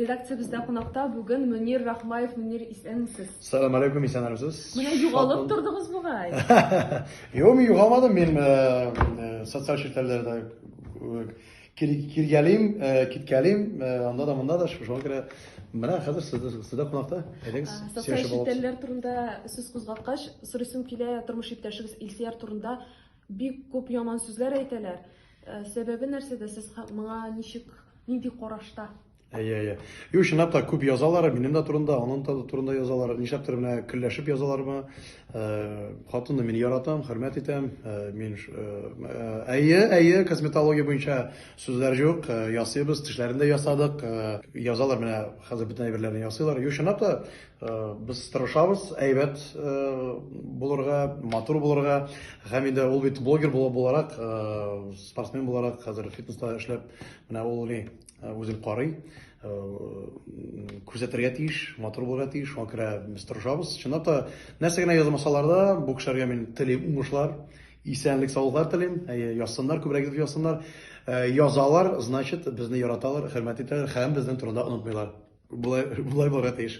Редакциябызда кунакта бүген Мөнир Рахмаев. Мөнир, исәнмесез? Assalamu alaikum, исәнмесез? Менә югалып тордыгыз бугай. Yok, men yo'qolmadim. Men sotsial shetlarlarda kirganim, ketganim, anda da bunda da shunga ko'ra mana hozir sizda qonaqda edingiz. Социаль челтәрләр турында сүз кузгаткач, сорыйсым килә, тормыш иптәшегез Илсияр турында бик күп яман сүзләр әйтәләр. Сәбәбе нәрсәдә? Сез моңа ничек, нинди карашта? Әйе. Юк, чынлап та күп язалар, минем дә турында, аның да турында язалар. Нишләптер менә көлләшеп язалармы? Хатынны мин яратам, хөрмәт итәм. Мин әйе, косметология буенча сүзләр юк. Ясыйбыз, тешләрен дә ясадык. Язалар менә хәзер бөтен әйберләрне ясыйлар. Юк, чынлап та без тырышабыз, әйбәт булырга, матур булырга. Һәм инде ул бит блогер буларак, спортсмен буларак хәзер фитнеста эшләп, менә ул үзен карый. Күрсәтергә тиеш, матур булырга тиеш, шуңа күрә без тырышабыз. Чынлап та нәрсә генә язмасалар да, бу кешеләргә мин телим уңышлар, исәнлек, саулыклар телим. Язсыннар, күбрәк итеп язсыннар. Язалар, значит, безне яраталар, хөрмәт итәләр һәм безнең турында онытмыйлар. Булай булырга тиеш.